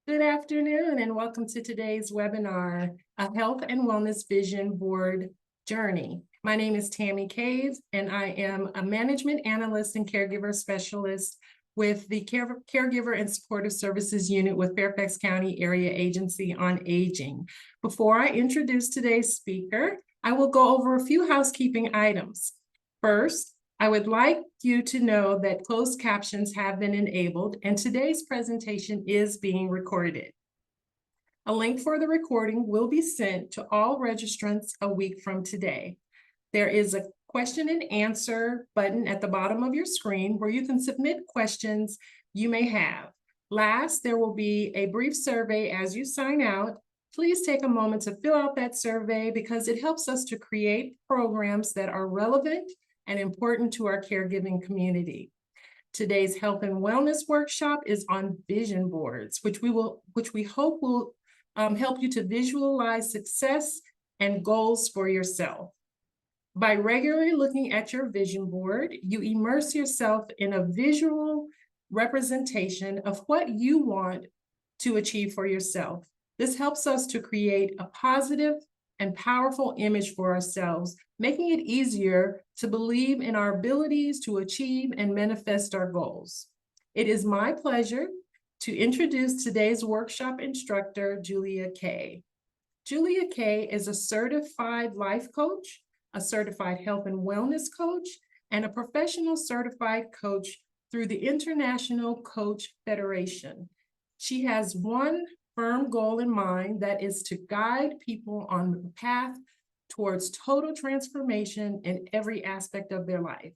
Good afternoon and welcome to today's webinar, A Health and Wellness Vision Board Journey. My name is Tammy Caves and I am a management analyst and caregiver specialist with the Caregiver and Supportive Services Unit with Fairfax County Area Agency on Aging. Before I introduce today's speaker, I will go over a few housekeeping items. First, I would like you to know that closed captions have been enabled and today's presentation is being recorded. A link for the recording will be sent to all registrants a week from today. There is a question and answer button at the bottom of your screen where you can submit questions you may have. Last, there will be a brief survey as you sign out. Please take a moment to fill out that survey because it helps us to create programs that are relevant and important to our caregiving community. Today's health and wellness workshop is on vision boards, which we hope will help you to visualize success and goals for yourself. By regularly looking at your vision board, you immerse yourself in a visual representation of what you want to achieve for yourself. This helps us to create a positive and powerful image for ourselves, making it easier to believe in our abilities to achieve and manifest our goals. It is my pleasure to introduce today's workshop instructor, Julia Kay. Julia Kay is a certified life coach, a certified health and wellness coach, and a professional certified coach through the International Coach Federation. She has one firm goal in mind, that is to guide people on the path towards total transformation in every aspect of their life.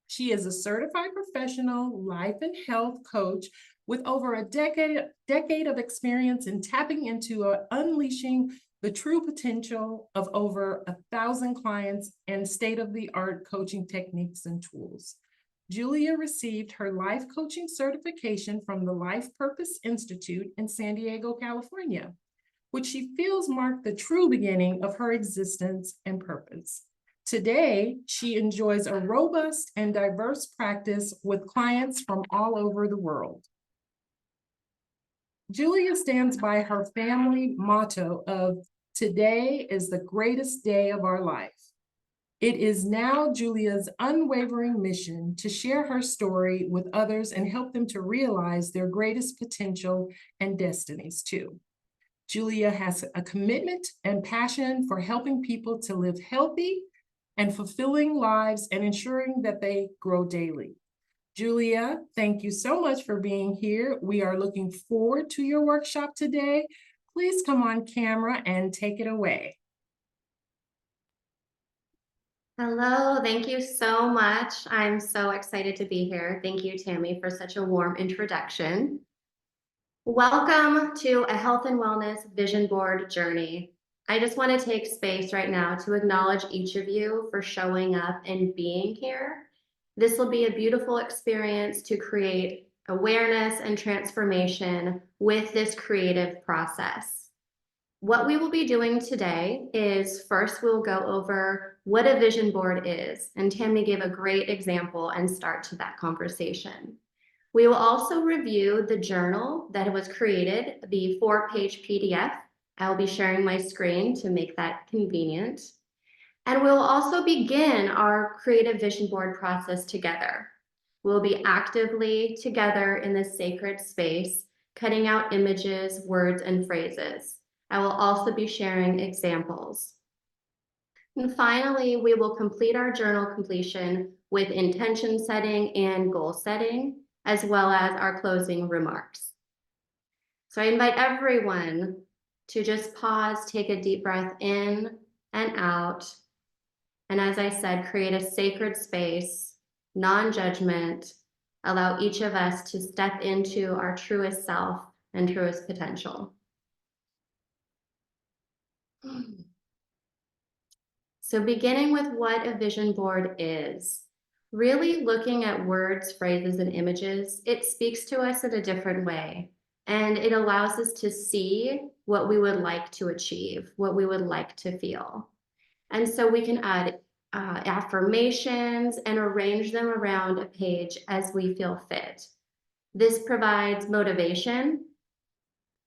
She is a certified professional life and health coach with over a decade of experience in tapping into unleashing the true potential of over 1,000 clients and state-of-the-art coaching techniques and tools. Julia received her life coaching certification from the Life Purpose Institute in San Diego, California, which she feels marked the true beginning of her existence and purpose. Today, she enjoys a robust and diverse practice with clients from all over the world. Julia stands by her family motto of "Today is the greatest day of our life." It is now Julia's unwavering mission to share her story with others and help them to realize their greatest potential and destinies too. Julia has a commitment and passion for helping people to live healthy and fulfilling lives and ensuring that they grow daily. Julia, thank you so much for being here. We are looking forward to your workshop today. Please come on camera and take it away. Hello, thank you so much. I'm so excited to be here. Thank you, Tammy, for such a warm introduction. Welcome to a health and wellness vision board journey. I just want to take space right now to acknowledge each of you for showing up and being here. This will be a beautiful experience to create awareness and transformation with this creative process. What we will be doing today is first we'll go over what a vision board is, and Tammy gave a great example and start to that conversation. We will also review the journal that was created, the 4-page PDF. I'll be sharing my screen to make that convenient. And we'll also begin our creative vision board process together. We'll be actively together in this sacred space, cutting out images, words, and phrases. I will also be sharing examples. And finally, we will complete our journal completion with intention setting and goal setting, as well as our closing remarks. So I invite everyone to just pause, take a deep breath in and out. And as I said, create a sacred space, non-judgment, allow each of us to step into our truest self and truest potential. So beginning with what a vision board is, really looking at words, phrases, and images, it speaks to us in a different way. And it allows us to see what we would like to achieve, what we would like to feel. And so we can add affirmations and arrange them around a page as we feel fit. This provides motivation,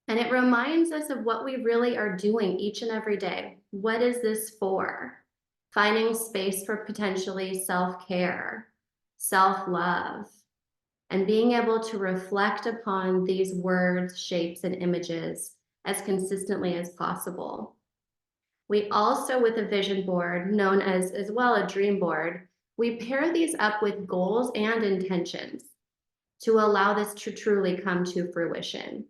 And it reminds us of what we really are doing each and every day. What is this for? Finding space for potentially self-care, self-love, and being able to reflect upon these words, shapes, and images as consistently as possible. We also, with a vision board, known as well a dream board, we pair these up with goals and intentions to allow this to truly come to fruition.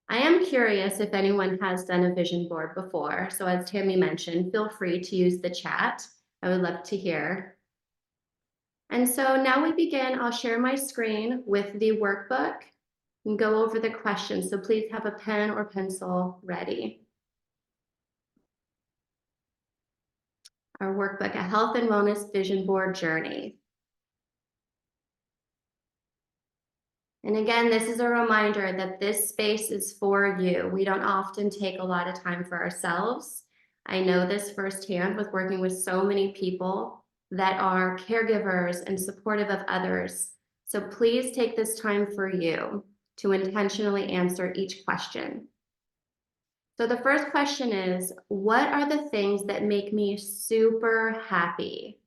I am curious if anyone has done a vision board before. So as Tammy mentioned, feel free to use the chat. I would love to hear. And so now we begin. I'll share my screen with the workbook and go over the questions. So please have a pen or pencil ready. Our workbook, A Health and Wellness Vision Board Journey. And again, this is a reminder that this space is for you. We don't often take a lot of time for ourselves. I know this firsthand with working with so many people that are caregivers and supportive of others. So please take this time for you to intentionally answer each question. So the first question is, what are the things that make me super happy?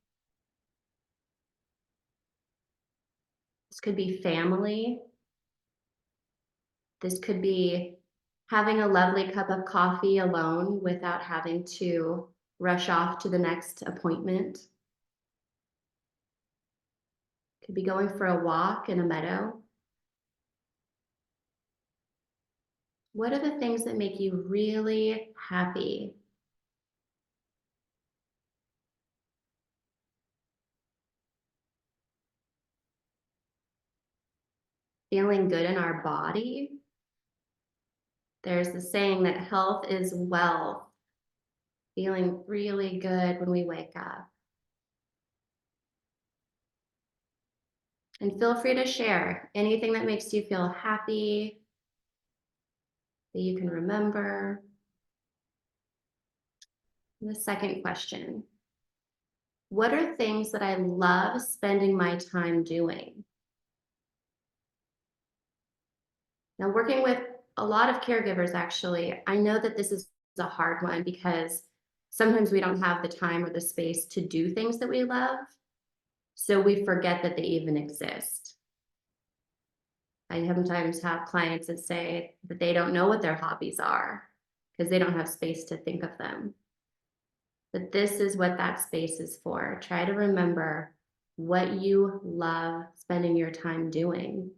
This could be family. This could be having a lovely cup of coffee alone without having to rush off to the next appointment. Could be going for a walk in a meadow. What are the things that make you really happy? Feeling good in our body. There's the saying that health is wealth. Feeling really good when we wake up. And feel free to share anything that makes you feel happy, that you can remember. The second question, what are things that I love spending my time doing? Now, working with a lot of caregivers, actually, I know that this is a hard one because sometimes we don't have the time or the space to do things that we love, so we forget that they even exist. I sometimes have clients that say that they don't know what their hobbies are because they don't have space to think of them. But this is what that space is for. Try to remember what you love spending your time doing.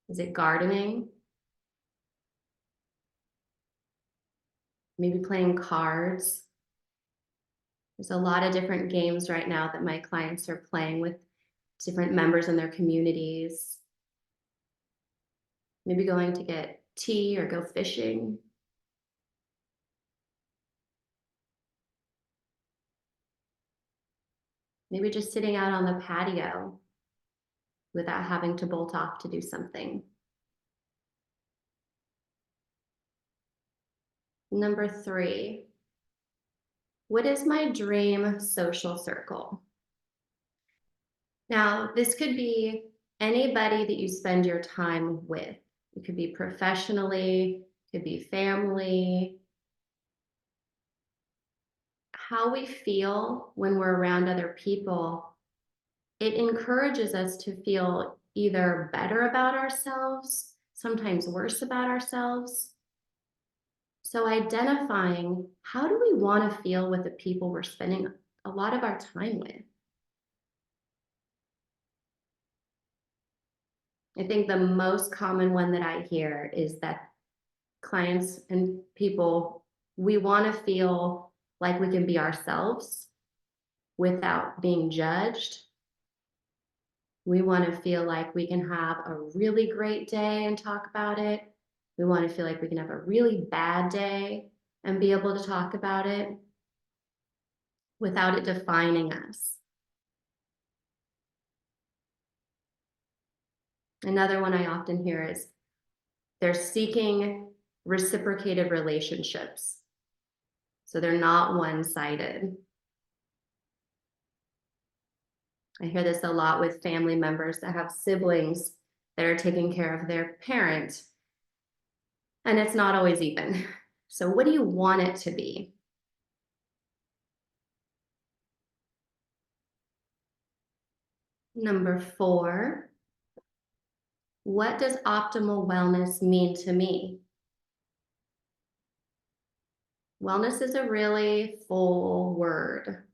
Is it gardening? Maybe playing cards. There's a lot of different games right now that my clients are playing with different members in their communities. Maybe going to get tea or go fishing. Maybe just sitting out on the patio without having to bolt off to do something. Number 3, what is my dream social circle? Now, this could be anybody that you spend your time with. It could be professionally, it could be family. How we feel when we're around other people, it encourages us to feel either better about ourselves, sometimes worse about ourselves. So identifying, how do we want to feel with the people we're spending a lot of our time with? I think the most common one that I hear is that clients and people, we want to feel like we can be ourselves without being judged. We want to feel like we can have a really great day and talk about it. We want to feel like we can have a really bad day and be able to talk about it without it defining us. Another one I often hear is they're seeking reciprocated relationships. So they're not one-sided. I hear this a lot with family members that have siblings that are taking care of their parent, and it's not always even. So what do you want it to be? Number 4, what does optimal wellness mean to me? Wellness is a really full word.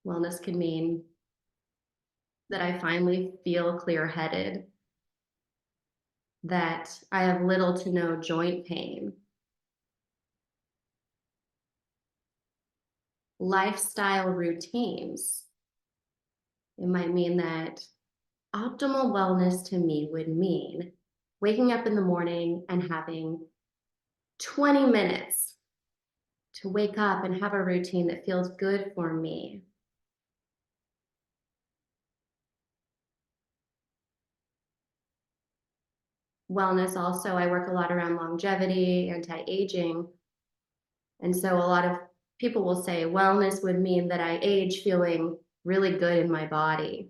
Wellness can mean that I finally feel clear-headed, that I have little to no joint pain, lifestyle routines. It might mean that optimal wellness to me would mean waking up in the morning and having 20 minutes to wake up and have a routine that feels good for me. Wellness also, I work a lot around longevity, anti-aging. And so a lot of people will say wellness would mean that I age feeling really good in my body.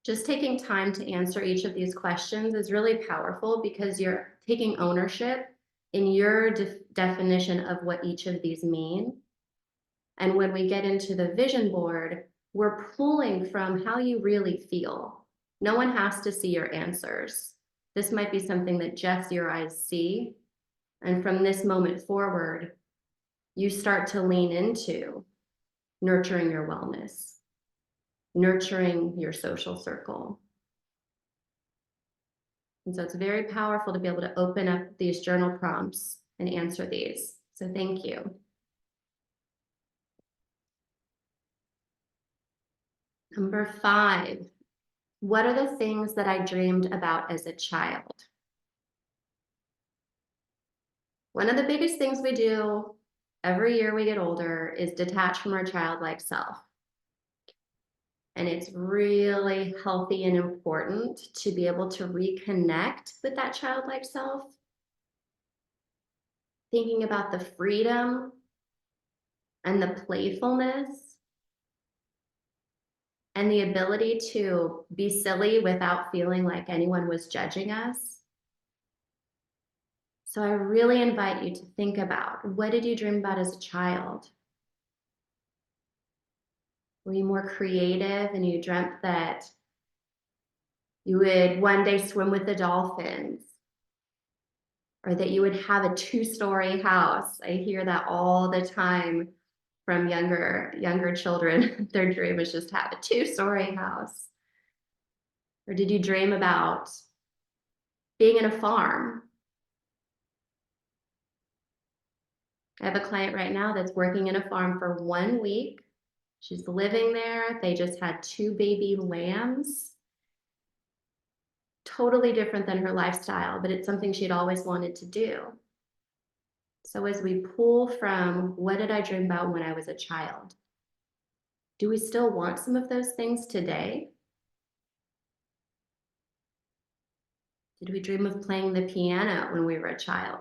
Just taking time to answer each of these questions is really powerful because you're taking ownership in your definition of what each of these mean. And when we get into the vision board, we're pulling from how you really feel. No one has to see your answers. This might be something that just your eyes see. And from this moment forward, you start to lean into nurturing your wellness, nurturing your social circle. And so it's very powerful to be able to open up these journal prompts and answer these. So thank you. Number 5, what are the things that I dreamed about as a child? One of the biggest things we do every year we get older is detach from our childlike self. And it's really healthy and important to be able to reconnect with that childlike self. Thinking about the freedom and the playfulness and the ability to be silly without feeling like anyone was judging us. So I really invite you to think about, what did you dream about as a child? Were you more creative and you dreamt that you would one day swim with the dolphins? Or that you would have a 2-story house? I hear that all the time from younger children. Their dream is just to have a 2-story house. Or did you dream about being in a farm? I have a client right now that's working in a farm for 1 week. She's living there. They just had 2 baby lambs. Totally different than her lifestyle, but it's something she'd always wanted to do. So as we pull from, what did I dream about when I was a child? Do we still want some of those things today? Did we dream of playing the piano when we were a child?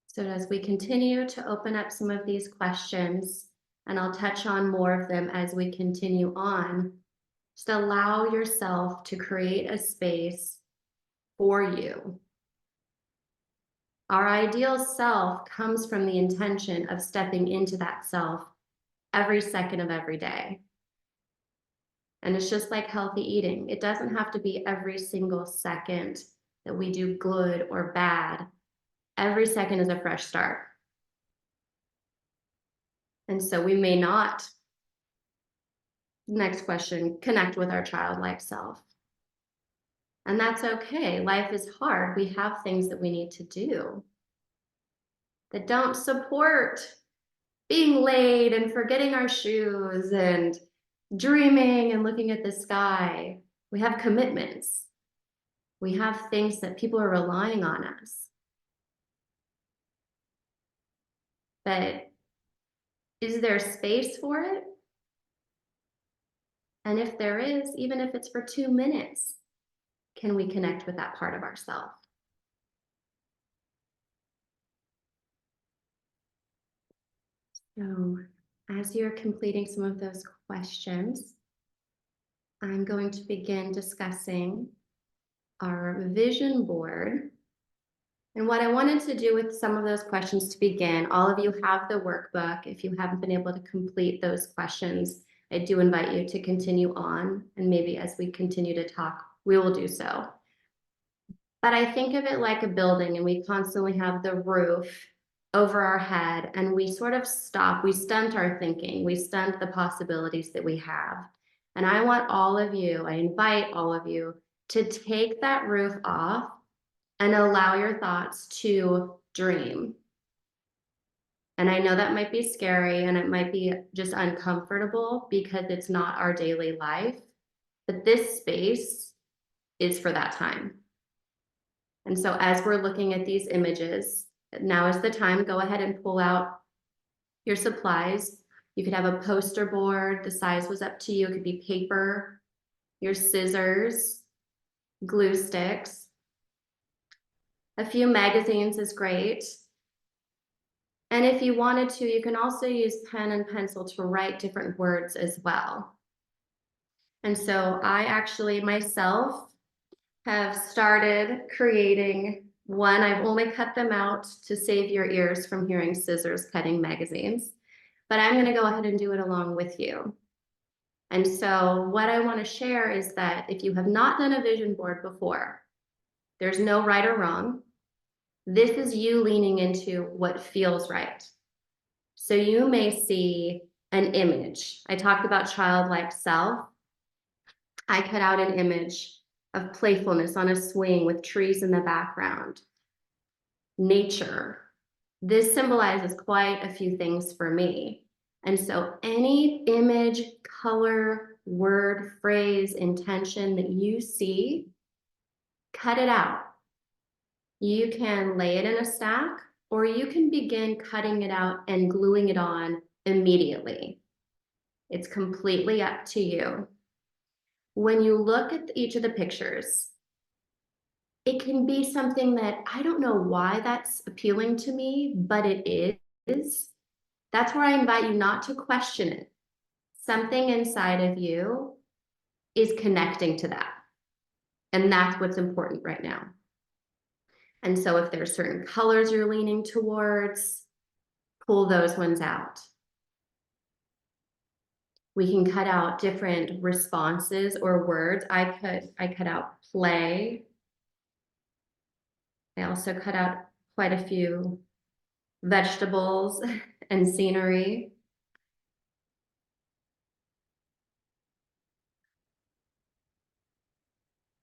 So as we continue to open up some of these questions, and I'll touch on more of them as we continue on, just allow yourself to create a space for you. Our ideal self comes from the intention of stepping into that self every second of every day. And it's just like healthy eating. It doesn't have to be every single second that we do good or bad. Every second is a fresh start. And so we may not, next question, connect with our childlike self. And that's okay. Life is hard. We have things that we need to do that don't support being late and forgetting our shoes and dreaming and looking at the sky. We have commitments. We have things that people are relying on us. But is there space for it? And if there is, even if it's for 2 minutes, can we connect with that part of ourselves? So as you're completing some of those questions, I'm going to begin discussing our vision board. And what I wanted to do with some of those questions to begin, all of you have the workbook. If you haven't been able to complete those questions, I do invite you to continue on. And maybe as we continue to talk, we will do so. But I think of it like a building, and we constantly have the roof over our head, and we sort of stop, we stunt our thinking, we stunt the possibilities that we have. And I want all of you, I invite all of you to take that roof off and allow your thoughts to dream. And I know that might be scary and it might be just uncomfortable because it's not our daily life, but this space is for that time. And so as we're looking at these images, now is the time, go ahead and pull out your supplies. You could have a poster board, the size was up to you. It could be paper, your scissors, glue sticks. A few magazines is great. And if you wanted to, you can also use pen and pencil to write different words as well. And so I actually myself have started creating one. I've only cut them out to save your ears from hearing scissors cutting magazines, but I'm going to go ahead and do it along with you. And so what I want to share is that if you have not done a vision board before, there's no right or wrong. This is you leaning into what feels right. So you may see an image. I talked about childlike self. I cut out an image of playfulness on a swing with trees in the background. Nature. This symbolizes quite a few things for me. And so any image, color, word, phrase, intention that you see, cut it out. You can lay it in a stack, or you can begin cutting it out and gluing it on immediately. It's completely up to you. When you look at each of the pictures, it can be something that I don't know why that's appealing to me, but it is. That's where I invite you not to question it. Something inside of you is connecting to that. And that's what's important right now. And so if there's certain colors you're leaning towards, pull those ones out. We can cut out different responses or words. I cut out play. I also cut out quite a few vegetables and scenery.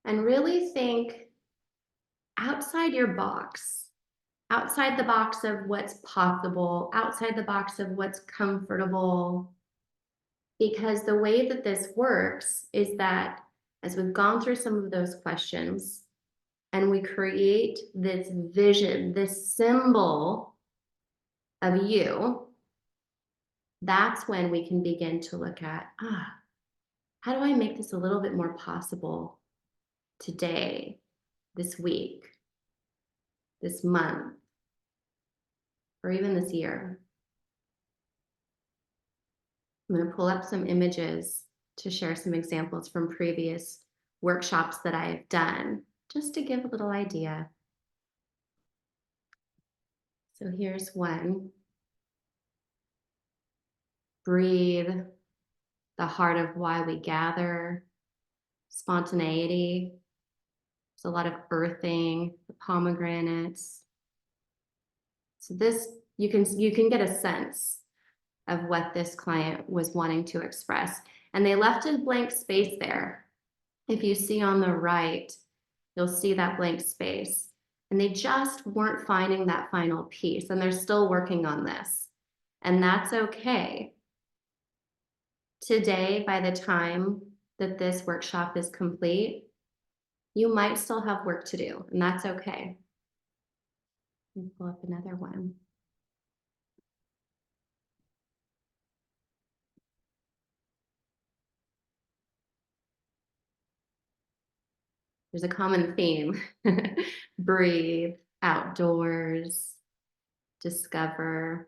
And really think outside your box, outside the box of what's possible, outside the box of what's comfortable. Because the way that this works is that as we've gone through some of those questions and we create this vision, this symbol of you, that's when we can begin to look at, how do I make this a little bit more possible today, this week, this month, or even this year? I'm going to pull up some images to share some examples from previous workshops that I've done, just to give a little idea. So here's one. Breathe, the heart of why we gather, spontaneity. There's a lot of earthing, the pomegranates. So this, you can get a sense of what this client was wanting to express. And they left a blank space there. If you see on the right, you'll see that blank space. And they just weren't finding that final piece, and they're still working on this. And that's okay. Today, by the time that this workshop is complete, you might still have work to do, and that's okay. Let me pull up another one. there's a common theme. Breathe, outdoors, discover.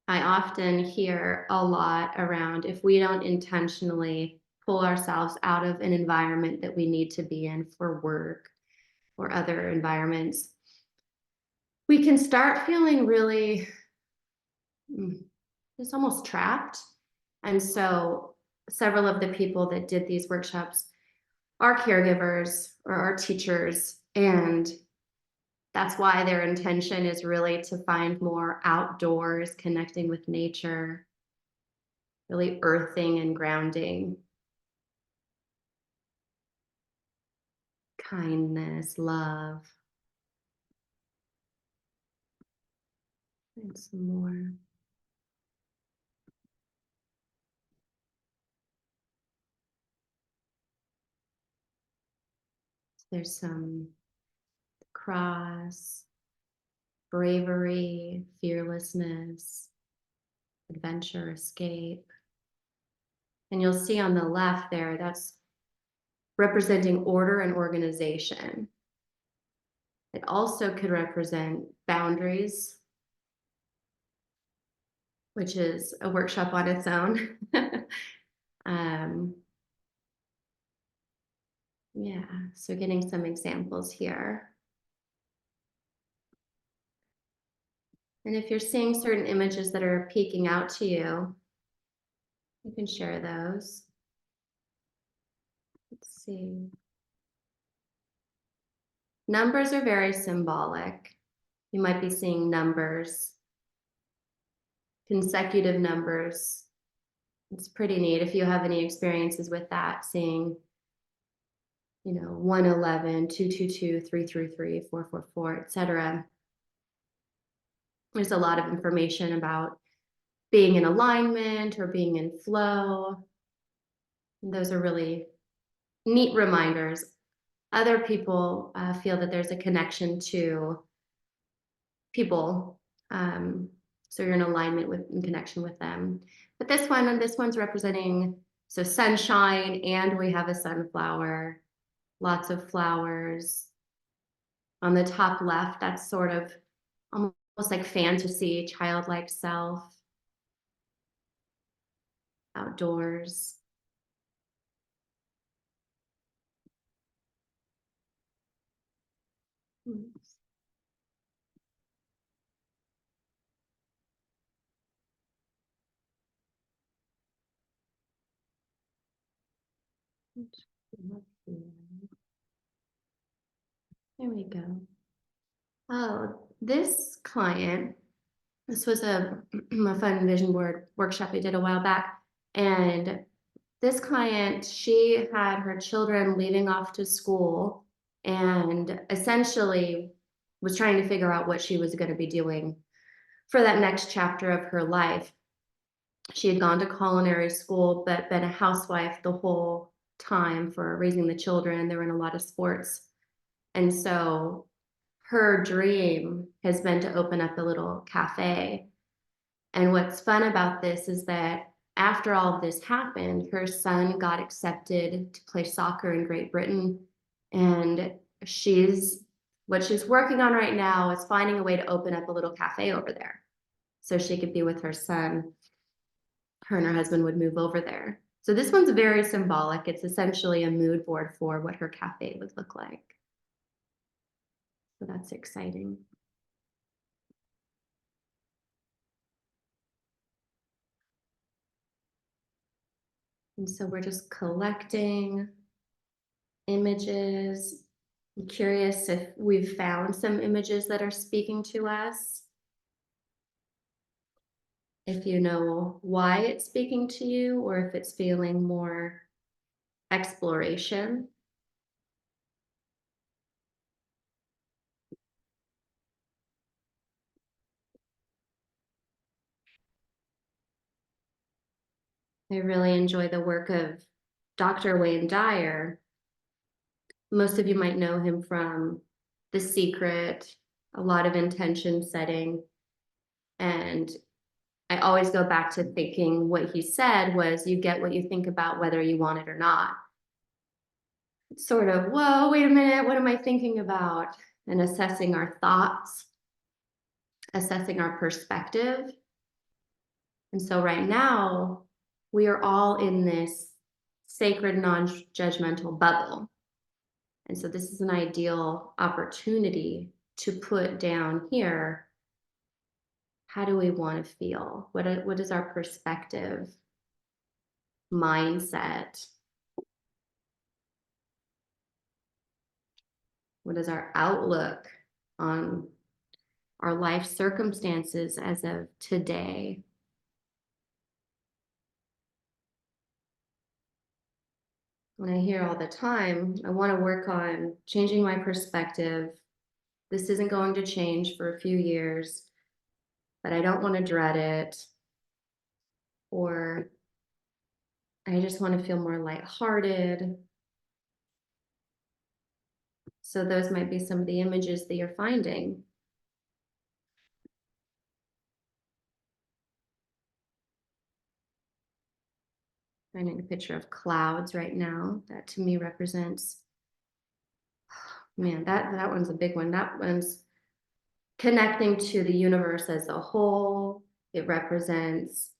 I often hear a lot around if we don't intentionally pull ourselves out of an environment that we need to be in for work or other environments, we can start feeling really just almost trapped. And so several of the people that did these workshops are caregivers or are teachers, and that's why their intention is really to find more outdoors, connecting with nature, really earthing and grounding, kindness, love, and some more. There's some cross, bravery, fearlessness, adventure, escape. And you'll see on the left there, that's representing order and organization. It also could represent boundaries, which is a workshop on its own. Yeah, so getting some examples here. And if you're seeing certain images that are peeking out to you, you can share those. Let's see. Numbers are very symbolic. You might be seeing numbers, consecutive numbers. It's pretty neat if you have any experiences with that, seeing 111, 222, 333, 444, etc. There's a lot of information about being in alignment or being in flow. And those are really neat reminders. Other people feel that there's a connection to people. So you're in alignment with, in connection with them. But this one's representing, so sunshine, and we have a sunflower, lots of flowers. On the top left, that's sort of almost like fantasy, childlike self, outdoors. There we go. Oh, this client, this was a fun vision board workshop I did a while back. And this client, she had her children leaving off to school and essentially was trying to figure out what she was going to be doing for that next chapter of her life. She had gone to culinary school, but been a housewife the whole time for raising the children. They were in a lot of sports. And so her dream has been to open up a little cafe. And what's fun about this is that after all of this happened, her son got accepted to play soccer in Great Britain. And what she's working on right now is finding a way to open up a little cafe over there so she could be with her son. Her and her husband would move over there. So this one's very symbolic. It's essentially a mood board for what her cafe would look like. So that's exciting. And so we're just collecting images. I'm curious if we've found some images that are speaking to us. If you know why it's speaking to you, or if it's feeling more exploration. I really enjoy the work of Dr. Wayne Dyer. Most of you might know him from The Secret, a lot of intention setting. And I always go back to thinking what he said was, you get what you think about, whether you want it or not. sort of, whoa, wait a minute, what am I thinking about? And assessing our thoughts, assessing our perspective. And so right now, we are all in this sacred, non-judgmental bubble. And so this is an ideal opportunity to put down here, how do we want to feel? What is our perspective, mindset? What is our outlook on our life circumstances as of today? When I hear all the time, I want to work on changing my perspective. This isn't going to change for a few years, but I don't want to dread it. Or I just want to feel more lighthearted. So those might be some of the images that you're finding. Finding a picture of clouds right now. That to me represents, man, that one's a big one. That one's connecting to the universe as a whole. It represents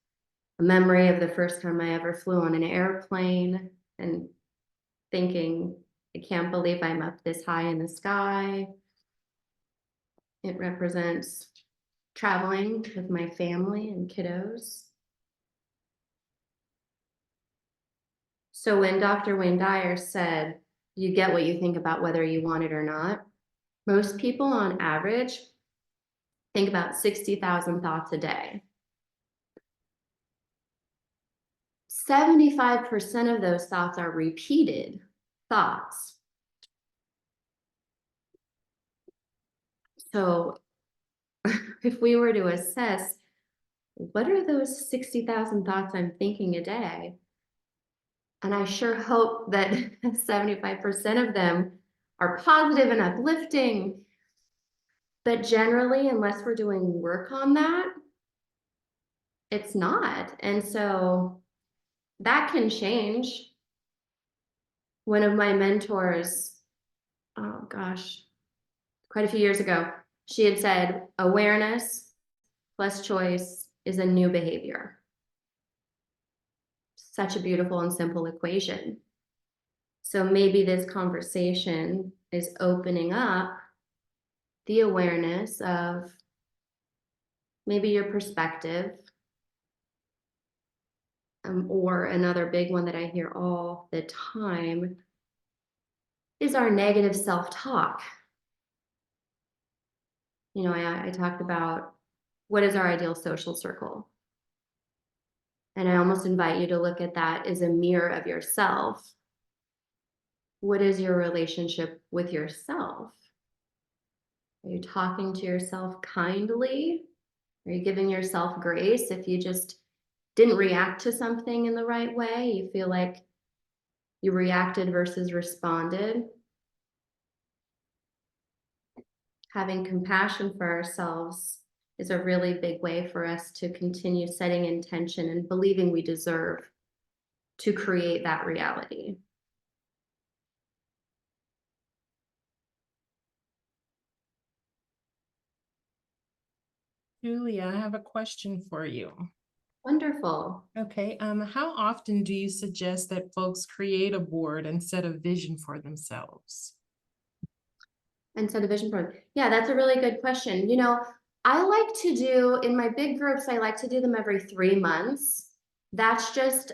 a memory of the first time I ever flew on an airplane and thinking, I can't believe I'm up this high in the sky. It represents traveling with my family and kiddos. So when Dr. Wayne Dyer said, you get what you think about whether you want it or not, most people on average think about 60,000 thoughts a day. 75% of those thoughts are repeated thoughts. So if we were to assess, what are those 60,000 thoughts I'm thinking a day? And I sure hope that 75% of them are positive and uplifting. But generally, unless we're doing work on that, it's not. And so that can change. One of my mentors, oh gosh, quite a few years ago, she had said, awareness plus choice is a new behavior. Such a beautiful and simple equation. So maybe this conversation is opening up the awareness of maybe your perspective, or another big one that I hear all the time is our negative self-talk. You know, I talked about what is our ideal social circle. And I almost invite you to look at that as a mirror of yourself. What is your relationship with yourself? Are you talking to yourself kindly? Are you giving yourself grace if you just didn't react to something in the right way? You feel like you reacted versus responded. Having compassion for ourselves is a really big way for us to continue setting intention and believing we deserve to create that reality. Julia, I have a question for you. Wonderful. Okay, how often do you suggest that folks create a board and set a vision for themselves? And set a vision board. Yeah, that's a really good question. You know, I like to do, in my big groups, I like to do them every 3 months. That's just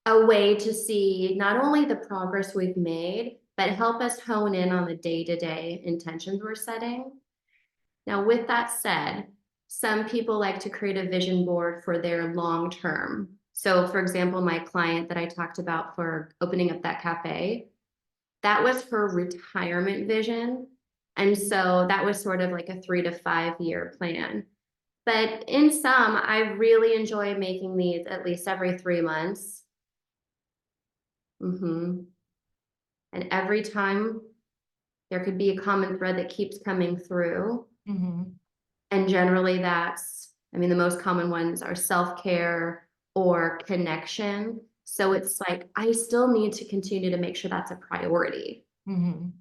a way to see not only the progress we've made, but help us hone in on the day-to-day intentions we're setting. Now, with that said, some people like to create a vision board for their long term. So for example, my client that I talked about for opening up that cafe, that was her retirement vision. And so that was sort of like a 3 to 5 year plan. But in some, I really enjoy making these at least every 3 months. And every time there could be a common thread that keeps coming through. And generally that's, I mean, the most common ones are self-care or connection. So it's like, I still need to continue to make sure that's a priority. Mhm.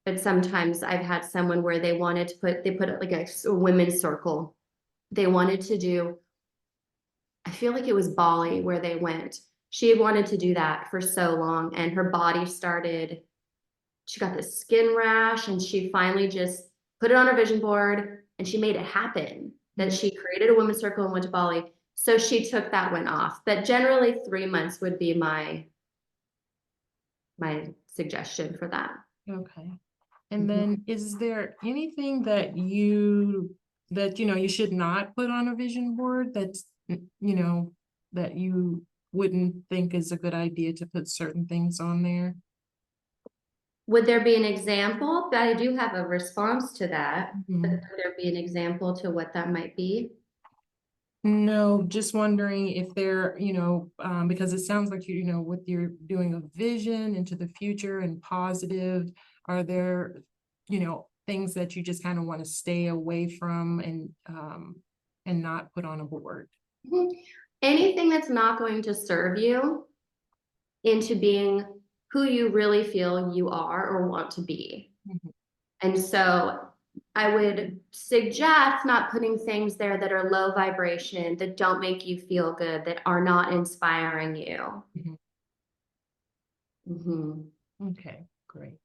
But sometimes I've had someone where they wanted to they put like a women's circle. They wanted to do, I feel like it was Bali where they went. She had wanted to do that for so long, and her body started, she got this skin rash, and she finally just put it on her vision board and she made it happen. That she created a women's circle and went to Bali. So she took that one off. But generally 3 months would be my suggestion for that. Okay. And then is there anything that you should not put on a vision board that's, that you wouldn't think is a good idea to put certain things on there? Would there be an example? But I do have a response to that. Mhm. But would there be an example to what that might be? No, just wondering if there, because it sounds like with you're doing a vision into the future and positive, are there, things that you just kind of want to stay away from and not put on a board? Mhm. Anything that's not going to serve you into being who you really feel you are or want to be. Mhm. And so I would suggest not putting things there that are low vibration, that don't make you feel good, that are not inspiring you. Mhm. Mhm. Okay, great.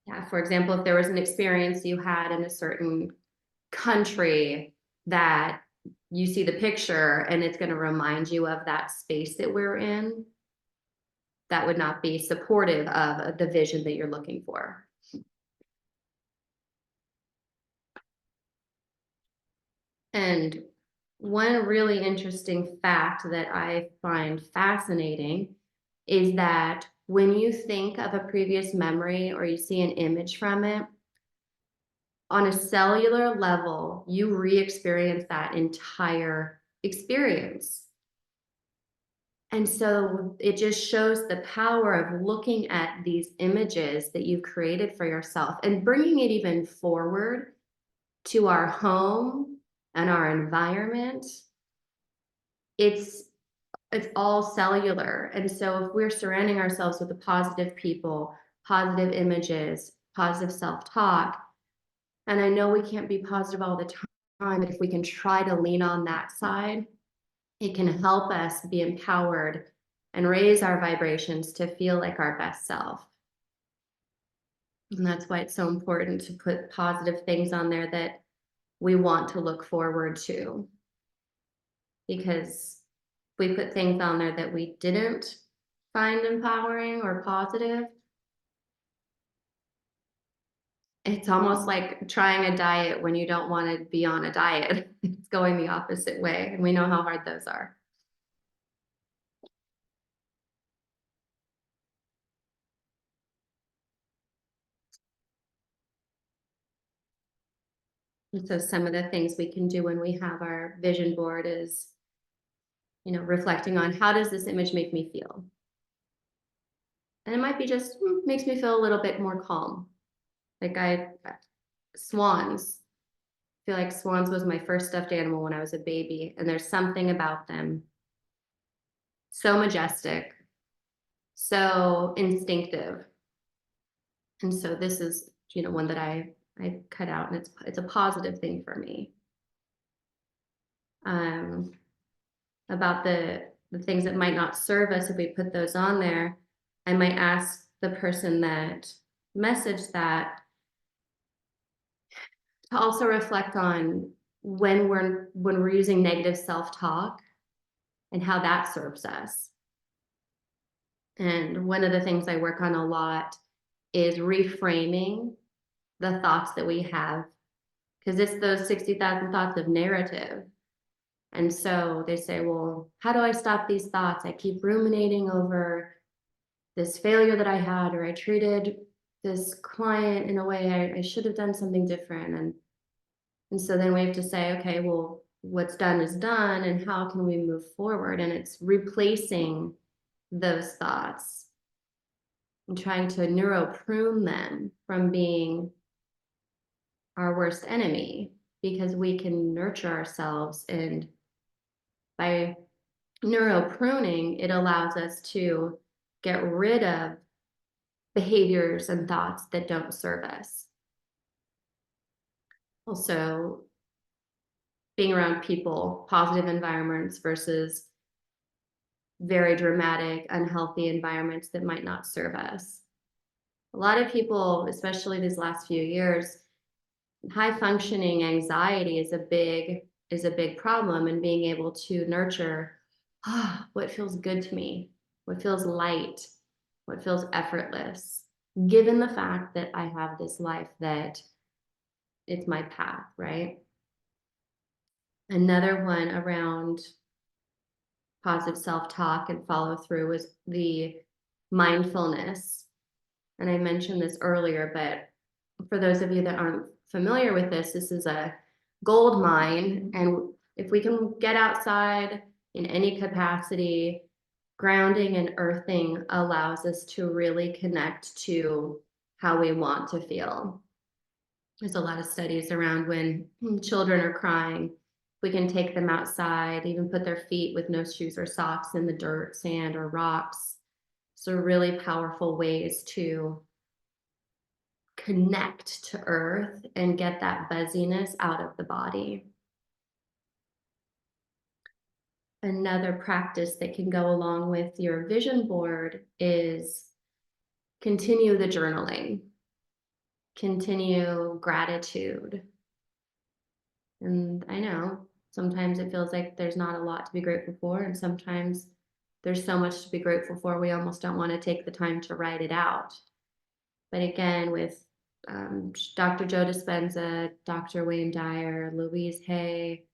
Yeah, for example, if there was an experience you had in a certain country that you see the picture and it's going to remind you of that space that we're in, that would not be supportive of the vision that you're looking for. And one really interesting fact that I find fascinating is that when you think of a previous memory or you see an image from it, on a cellular level, you re-experience that entire experience. And so it just shows the power of looking at these images that you've created for yourself and bringing it even forward to our home and our environment. It's all cellular. And so if we're surrounding ourselves with the positive people, positive images, positive self-talk, and I know we can't be positive all the time, but if we can try to lean on that side, it can help us be empowered and raise our vibrations to feel like our best self. And that's why it's so important to put positive things on there that we want to look forward to. Because if we put things on there that we didn't find empowering or positive, it's almost like trying a diet when you don't want to be on a diet. It's going the opposite way, and we know how hard those are. And so some of the things we can do when we have our vision board is, reflecting on how does this image make me feel? And it might be just makes me feel a little bit more calm. Like swans. I feel like swans was my first stuffed animal when I was a baby, and there's something about them so majestic, so instinctive. And so this is, one that I cut out, and it's a positive thing for me. About the things that might not serve us, if we put those on there, I might ask the person that messaged that to also reflect on when we're using negative self-talk and how that serves us. And one of the things I work on a lot is reframing the thoughts that we have, because it's those 60,000 thoughts of narrative. And so they say, well, how do I stop these thoughts? I keep ruminating over this failure that I had, or I treated this client in a way I should have done something different. And so then we have to say, okay, well, what's done is done, and how can we move forward? And it's replacing those thoughts and trying to neuroprune them from being our worst enemy, because we can nurture ourselves and by neuropruning, it allows us to get rid of behaviors and thoughts that don't serve us. Also, being around people, positive environments versus very dramatic, unhealthy environments that might not serve us. A lot of people, especially these last few years, high functioning anxiety is a big problem, and being able to nurture what feels good to me, what feels light, what feels effortless, given the fact that I have this life that it's my path, right? Another one around positive self-talk and follow through was the mindfulness. And I mentioned this earlier, but for those of you that aren't familiar with this, this is a gold mine. And if we can get outside in any capacity, grounding and earthing allows us to really connect to how we want to feel. There's a lot of studies around when children are crying, we can take them outside, even put their feet with no shoes or socks in the dirt, sand, or rocks. So really powerful ways to connect to earth and get that buzziness out of the body. Another practice that can go along with your vision board is continue the journaling, continue gratitude. And I know sometimes it feels like there's not a lot to be grateful for, and sometimes there's so much to be grateful for, we almost don't want to take the time to write it out. But again, with Dr. Joe Dispenza, Dr. Wayne Dyer, Louise Hay,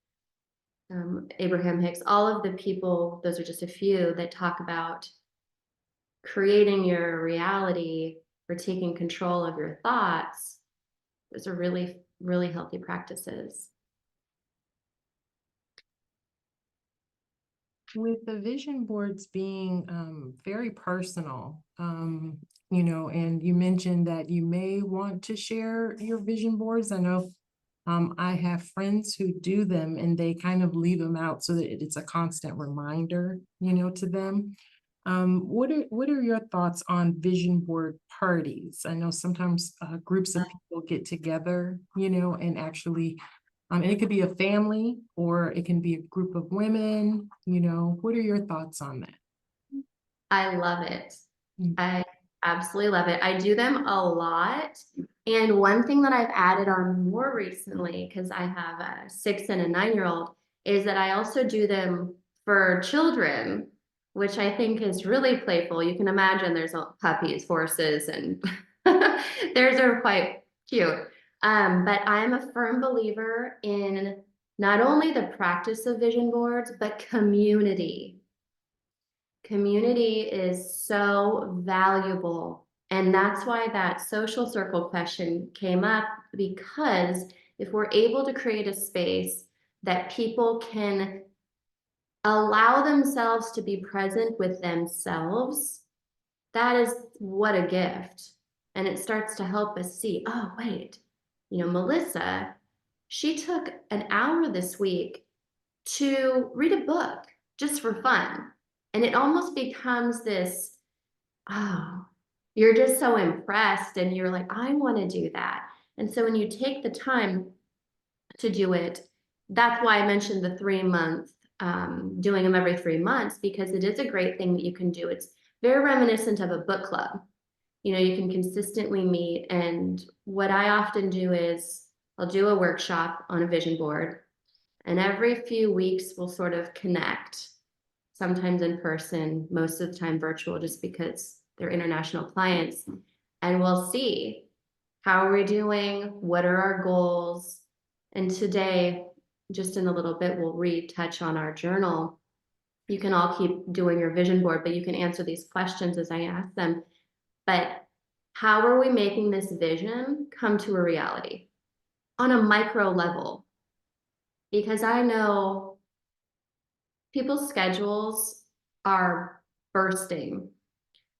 Abraham Hicks, all of the people, those are just a few that talk about creating your reality or taking control of your thoughts. Those are really, really healthy practices. With the vision boards being very personal, you know, and you mentioned that you may want to share your vision boards. I know I have friends who do them and they kind of leave them out so that it's a constant reminder, you know, to them. What are your thoughts on vision board parties? I know sometimes groups of people get together, you know, and actually and it could be a family or it can be a group of women, you know, what are your thoughts on that? I love it. Mm. I absolutely love it. I do them a lot. And one thing that I've added on more recently, because I have a 6 and a 9-year-old, is that I also do them for children, which I think is really playful. You can imagine there's puppies, horses, and theirs are quite cute. But I'm a firm believer in not only the practice of vision boards, but community. Community is so valuable. And that's why that social circle question came up, because if we're able to create a space that people can allow themselves to be present with themselves, that is what a gift. And it starts to help us see, oh, wait, you know, Melissa, she took an hour this week to read a book just for fun. And it almost becomes this, oh, you're just so impressed and you're like, I want to do that. And so when you take the time to do it, that's why I mentioned the 3-month, doing them every 3 months, because it is a great thing that you can do. It's very reminiscent of a book club. You know, you can consistently meet. And what I often do is I'll do a workshop on a vision board, and every few weeks we'll sort of connect, sometimes in person, most of the time virtual, just because they're international clients. And we'll see, how are we doing? What are our goals? And today, just in a little bit, we'll retouch on our journal. You can all keep doing your vision board, but you can answer these questions as I ask them. But how are we making this vision come to a reality on a micro level? Because I know people's schedules are bursting,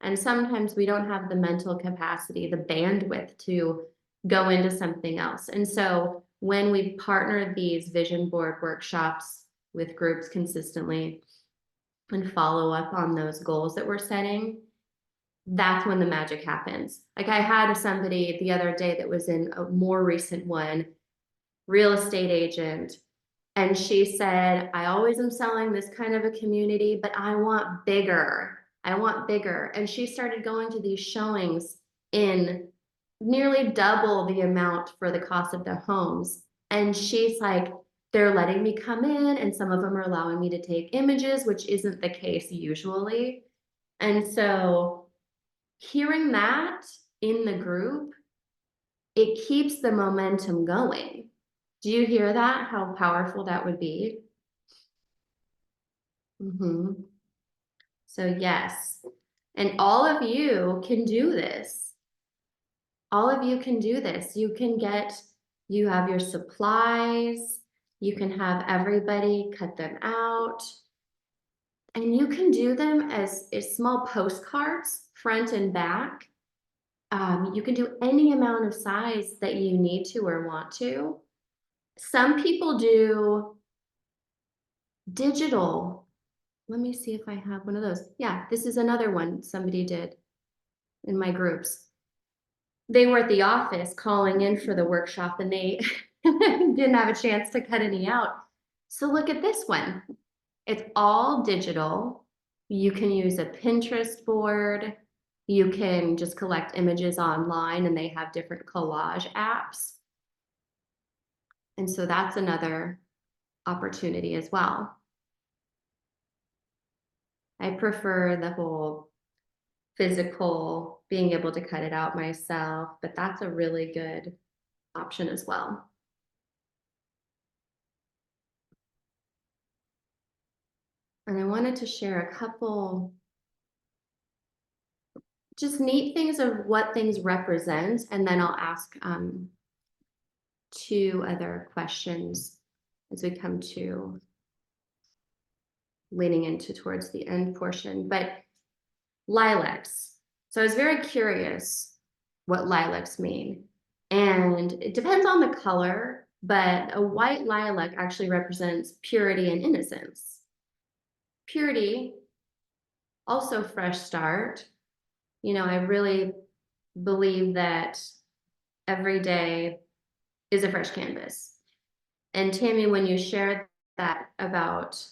and sometimes we don't have the mental capacity, the bandwidth to go into something else. And so when we partner these vision board workshops with groups consistently, and follow up on those goals that we're setting, that's when the magic happens. Like I had somebody the other day that was in a more recent one, real estate agent, and she said, I always am selling this kind of a community, but I want bigger. I want bigger. And she started going to these showings in nearly double the amount for the cost of the homes. And she's like, they're letting me come in, and some of them are allowing me to take images, which isn't the case usually. And so hearing that in the group, it keeps the momentum going. Do you hear that? How powerful that would be? So yes, and all of you can do this. All of you can do this. You have your supplies, you can have everybody cut them out, and you can do them as small postcards, front and back. You can do any amount of size that you need to or want to. Some people do digital. Let me see if I have one of those. Yeah, this is another one somebody did in my groups. They were at the office calling in for the workshop and they didn't have a chance to cut any out. So look at this one. It's all digital. You can use a Pinterest board. You can just collect images online and they have different collage apps. And so that's another opportunity as well. I prefer the whole physical, being able to cut it out myself, but that's a really good option as well. And I wanted to share a couple just neat things of what things represent, and then I'll ask 2 other questions as we come to leaning into towards the end portion. But lilacs. So I was very curious what lilacs mean. And it depends on the color, but a white lilac actually represents purity and innocence. Purity, also fresh start. You know, I really believe that every day is a fresh canvas. And Tammy, when you shared that about,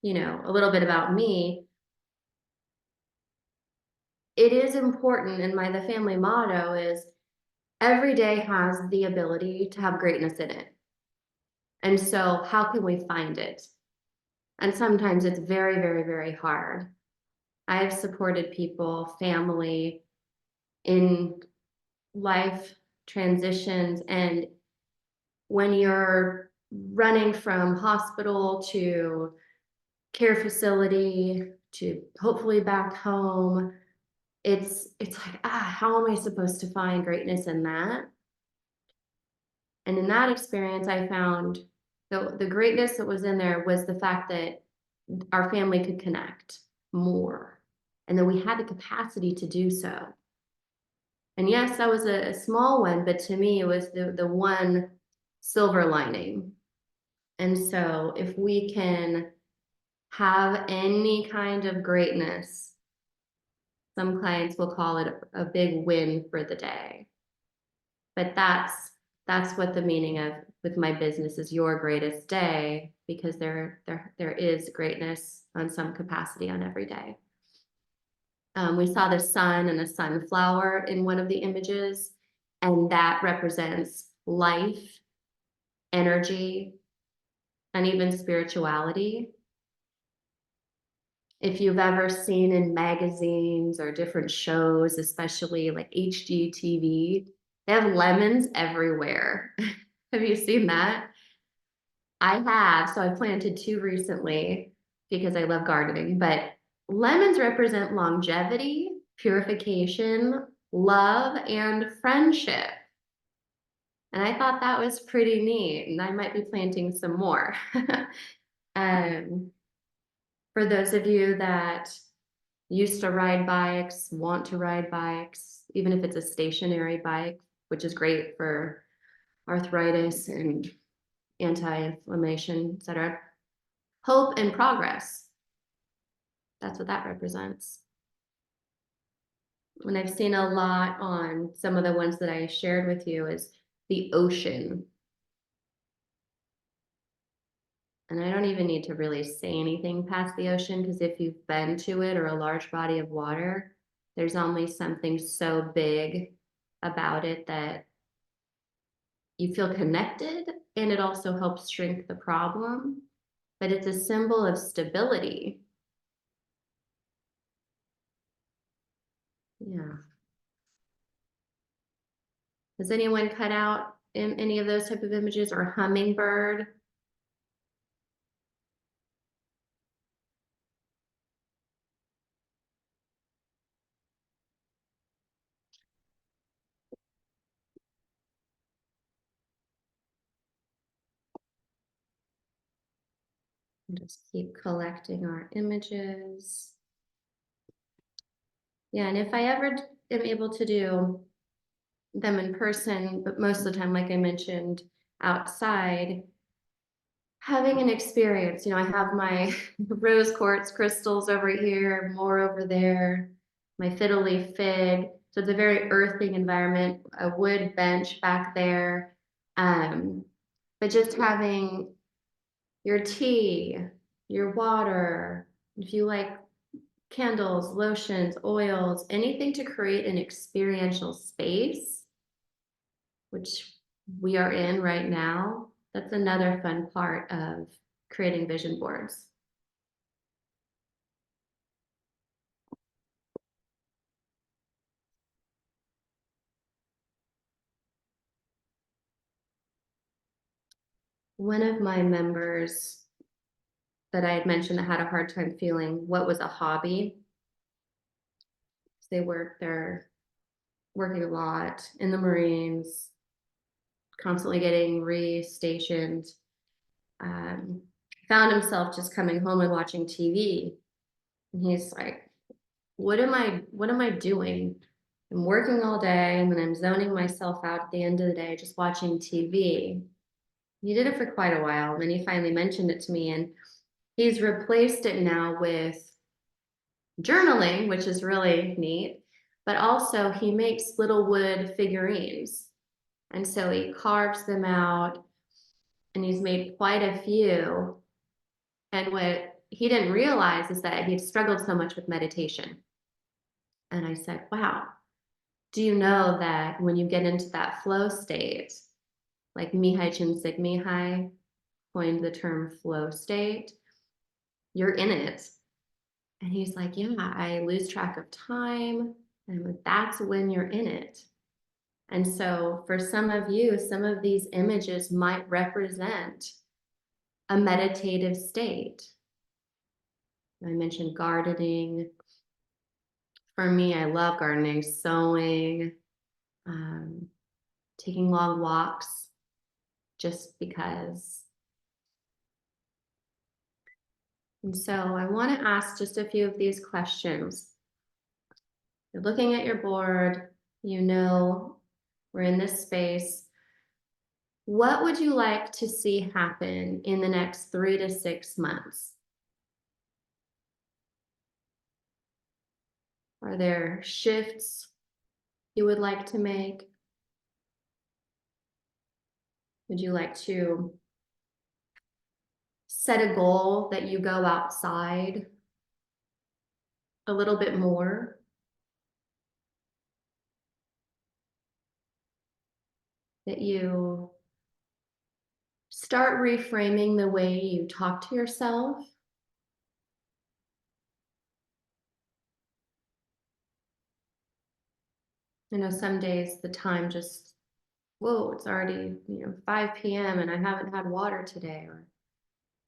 you know, a little bit about me, it is important, and the family motto is every day has the ability to have greatness in it. And so how can we find it? And sometimes it's very, very, very hard. I've supported people, family in life transitions, and when you're running from hospital to care facility to hopefully back home, it's like, how am I supposed to find greatness in that? And in that experience, I found the greatness that was in there was the fact that our family could connect more and that we had the capacity to do so. And yes, that was a small one, but to me, it was the one silver lining. And so if we can have any kind of greatness, some clients will call it a big win for the day. But that's what the meaning of with my business is your greatest day, because there is greatness on some capacity on every day. We saw the sun and a sunflower in one of the images, and that represents life, energy, and even spirituality. If you've ever seen in magazines or different shows, especially like HGTV, they have lemons everywhere. Have you seen that? I have. So I planted 2 recently because I love gardening, but lemons represent longevity, purification, love, and friendship. And I thought that was pretty neat, and I might be planting some more. For those of you that used to ride bikes, want to ride bikes, even if it's a stationary bike, which is great for arthritis and anti-inflammation, etc. Hope and progress. That's what that represents. And I've seen a lot on some of the ones that I shared with you is the ocean. And I don't even need to really say anything past the ocean, because if you've been to it or a large body of water, there's only something so big about it that you feel connected, and it also helps shrink the problem, but it's a symbol of stability. Yeah. Has anyone cut out in any of those type of images, or hummingbird? And just keep collecting our images. Yeah, and if I ever am able to do them in person, but most of the time, like I mentioned, outside, having an experience, I have my rose quartz crystals over here, more over there, my fiddle leaf fig. So it's a very earthing environment, a wood bench back there. But just having your tea, your water, if you like candles, lotions, oils, anything to create an experiential space, which we are in right now. That's another fun part of creating vision boards. One of my members that I had mentioned that had a hard time feeling what was a hobby. They're working a lot in the Marines, constantly getting restationed. Found himself just coming home and watching TV. And he's like, what am I doing? I'm working all day, and then I'm zoning myself out at the end of the day, just watching TV. He did it for quite a while, and then he finally mentioned it to me, and he's replaced it now with journaling, which is really neat, but also he makes little wood figurines. And so he carves them out, and he's made quite a few. And what he didn't realize is that he'd struggled so much with meditation. And I said, wow, do you know that when you get into that flow state, like Mihai Csikszentmihalyi coined the term flow state, you're in it. And he's like, yeah, I lose track of time. And I'm like, that's when you're in it. And so for some of you, some of these images might represent a meditative state. I mentioned gardening. For me, I love gardening, sewing, taking long walks, just because. And so I want to ask just a few of these questions. You're looking at your board, we're in this space. What would you like to see happen in the next 3 to 6 months? Are there shifts you would like to make? Would you like to set a goal that you go outside a little bit more? That you start reframing the way you talk to yourself? I know some days the time just, whoa, it's already 5 p.m. and I haven't had water today.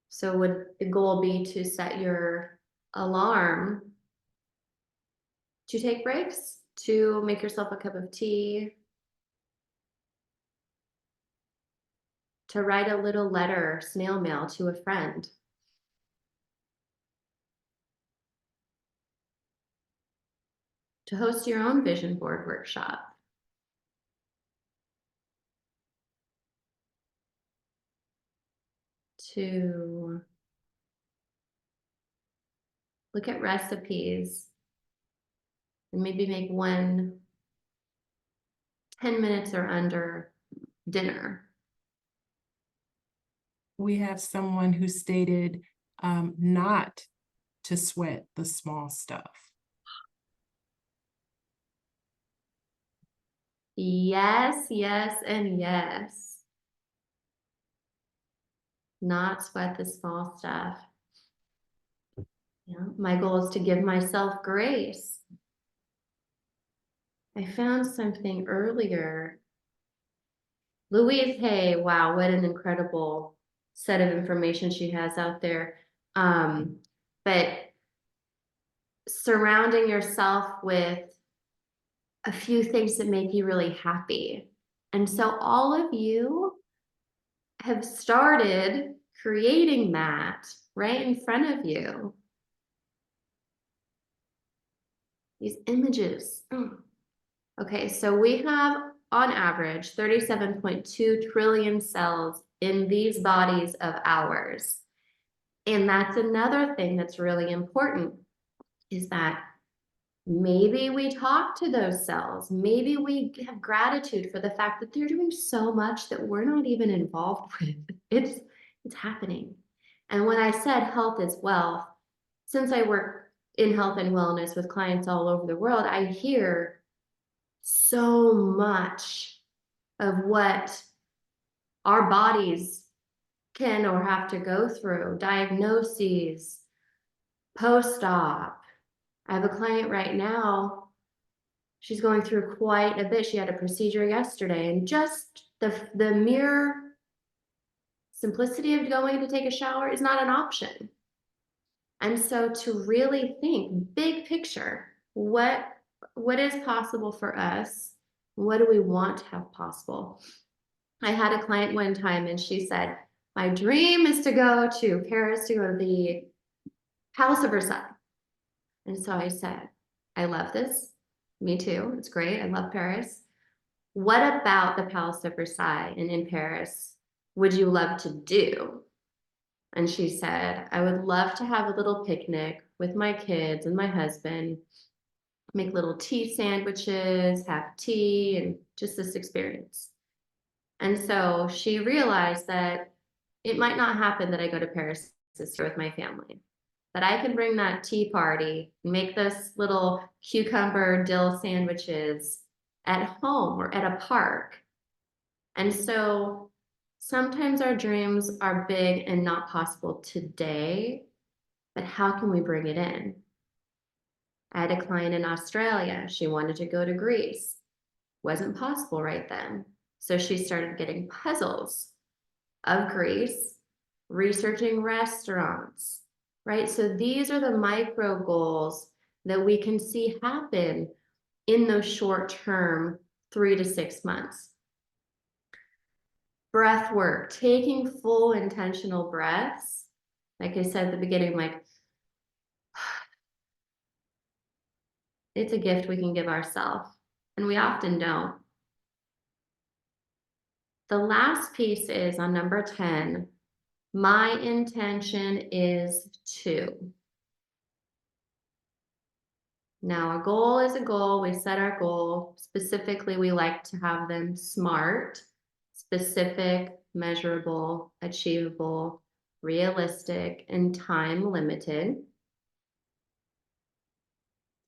So would the goal be to set your alarm to take breaks, to make yourself a cup of tea, to write a little letter, snail mail to a friend, to host your own vision board workshop, to Look at recipes and maybe make one 10 minutes or under dinner. We have someone who stated not to sweat the small stuff. Yes, yes, and yes. Not sweat the small stuff. Yeah, my goal is to give myself grace. I found something earlier. Louise Hay, wow, what an incredible set of information she has out there. But surrounding yourself with a few things that make you really happy. And so all of you have started creating that right in front of you. These images. Okay, so we have on average 37.2 trillion cells in these bodies of ours. And that's another thing that's really important, is that maybe we talk to those cells. Maybe we have gratitude for the fact that they're doing so much that we're not even involved with. It's happening. And when I said health is wealth, since I work in health and wellness with clients all over the world, I hear so much of what our bodies can or have to go through, diagnoses, post-op. I have a client right now, she's going through quite a bit. She had a procedure yesterday, and just the mere simplicity of going to take a shower is not an option. And so to really think big picture, what is possible for us? What do we want to have possible? I had a client one time and she said, my dream is to go to Paris, to go to the Palace of Versailles. And so I said, I love this. Me too. It's great. I love Paris. What about the Palace of Versailles and in Paris would you love to do? And she said, I would love to have a little picnic with my kids and my husband, make little tea sandwiches, have tea, and just this experience. And so she realized that it might not happen that I go to Paris this year with my family, but I can bring that tea party, make those little cucumber dill sandwiches at home or at a park. And so sometimes our dreams are big and not possible today, but how can we bring it in? I had a client in Australia. She wanted to go to Greece. Wasn't possible right then. So she started getting puzzles of Greece, researching restaurants, right? So these are the micro goals that we can see happen in those short term 3 to 6 months. Breath work, taking full intentional breaths. Like I said at the beginning, like, it's a gift we can give ourselves, and we often don't. The last piece is on number 10. My intention is to. Now, a goal is a goal. We set our goal. Specifically, we like to have them SMART, specific, measurable, achievable, realistic, and time limited.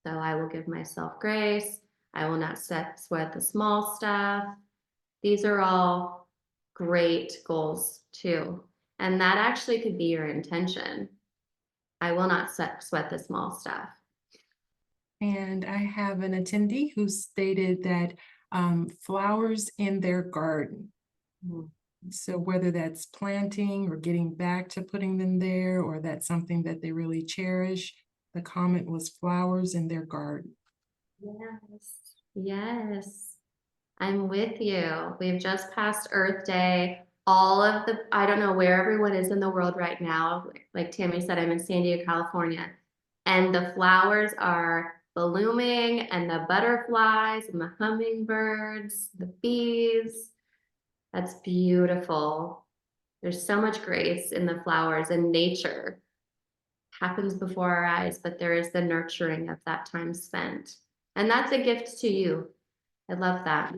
So I will give myself grace. I will not sweat the small stuff. These are all great goals too. And that actually could be your intention. I will not sweat the small stuff. And I have an attendee who stated that flowers in their garden. So whether that's planting or getting back to putting them there, or that's something that they really cherish, the comment was flowers in their garden. Yes, yes, I'm with you. We've just passed Earth Day. All of the, I don't know where everyone is in the world right now. Like Tammy said, I'm in San Diego, California, and the flowers are blooming, and the butterflies and the hummingbirds, the bees. That's beautiful. There's so much grace in the flowers and nature. happens before our eyes, but there is the nurturing of that time spent. And that's a gift to you. I love that.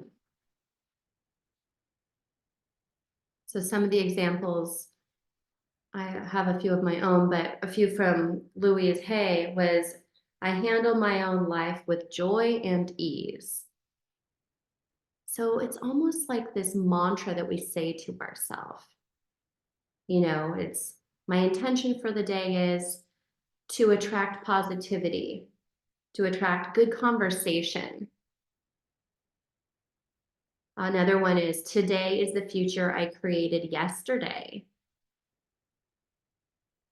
So some of the examples, I have a few of my own, but a few from Louise Hay was, I handle my own life with joy and ease. So it's almost like this mantra that we say to ourselves. You know, it's my intention for the day is to attract positivity, to attract good conversation. Another one is, today is the future I created yesterday.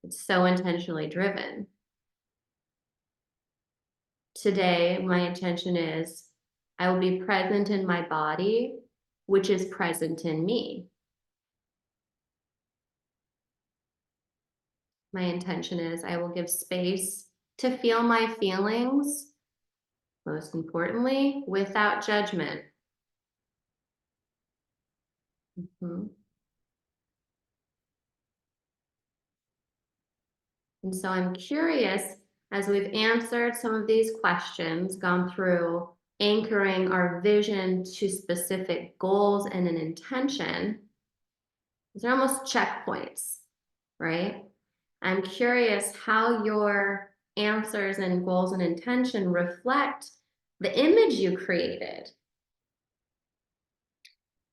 It's so intentionally driven. Today, my intention is, I will be present in my body, which is present in me. My intention is, I will give space to feel my feelings, most importantly, without judgment. And so I'm curious, as we've answered some of these questions, gone through anchoring our vision to specific goals and an intention, these are almost checkpoints, right? I'm curious how your answers and goals and intention reflect the image you created.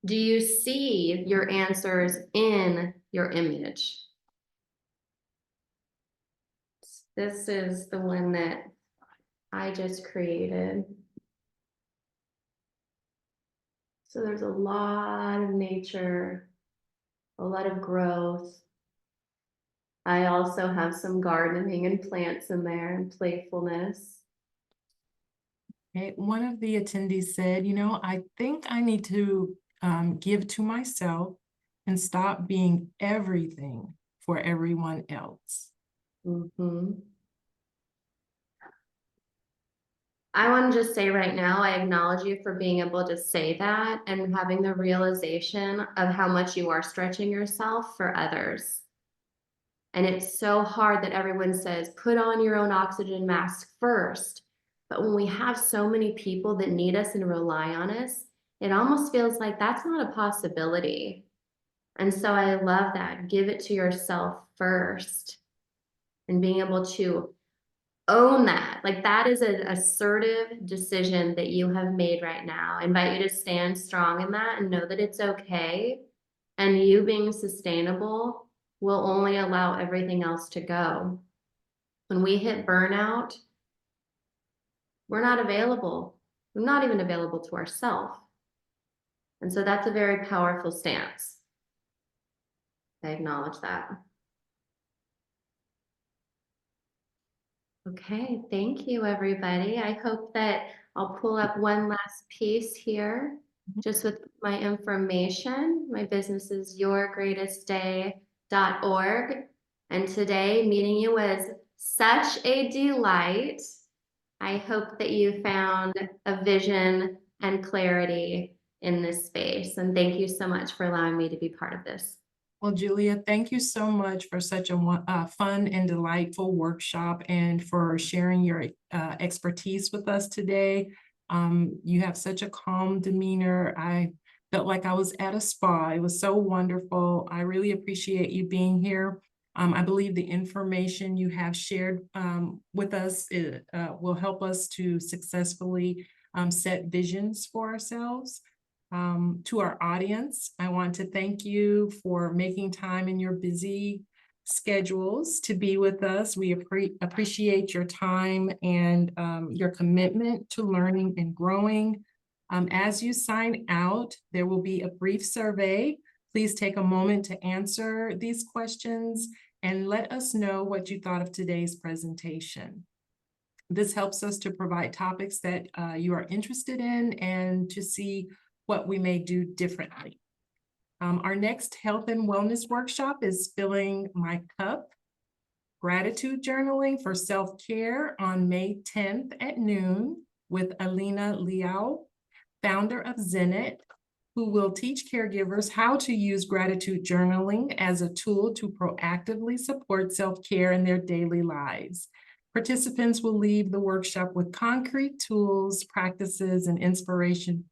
Do you see your answers in your image? This is the one that I just created. So there's a lot of nature, a lot of growth. I also have some gardening and plants in there and playfulness. Okay, one of the attendees said, I think I need to give to myself and stop being everything for everyone else. I want to just say right now, I acknowledge you for being able to say that and having the realization of how much you are stretching yourself for others. And it's so hard that everyone says, put on your own oxygen mask first. But when we have so many people that need us and rely on us, it almost feels like that's not a possibility. And so I love that. Give it to yourself first. And being able to own that. Like, that is an assertive decision that you have made right now. I invite you to stand strong in that and know that it's okay. And you being sustainable will only allow everything else to go. When we hit burnout, we're not available. We're not even available to ourselves. And so that's a very powerful stance. I acknowledge that. Okay, thank you, everybody. I hope that I'll pull up one last piece here, just with my information. My business is yourgreatestday.org. And today, meeting you was such a delight. I hope that you found a vision and clarity in this space. And thank you so much for allowing me to be part of this. Well, Julia, thank you so much for such a fun and delightful workshop and for sharing your expertise with us today. You have such a calm demeanor. I felt like I was at a spa. It was so wonderful. I really appreciate you being here. I believe the information you have shared with us will help us to successfully set visions for ourselves. To our audience, I want to thank you for making time in your busy schedules to be with us. We appreciate your time and your commitment to learning and growing. As you sign out, there will be a brief survey. Please take a moment to answer these questions and let us know what you thought of today's presentation. This helps us to provide topics that you are interested in and to see what we may do differently. Our next health and wellness workshop is Filling My Cup, Gratitude Journaling for Self-Care on May 10th at noon with Alina Liao, founder of Zenit. who will teach caregivers how to use gratitude journaling as a tool to proactively support self-care in their daily lives. Participants will leave the workshop with concrete tools, practices, and inspiration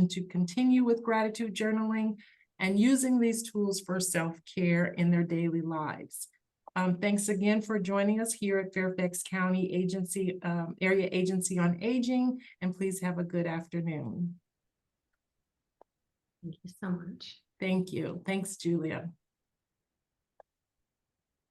to continue with gratitude journaling and using these tools for self-care in their daily lives. Thanks again for joining us here at Fairfax County Agency, Area Agency on Aging, and please have a good afternoon. Thank you so much. Thank you. Thanks, Julia.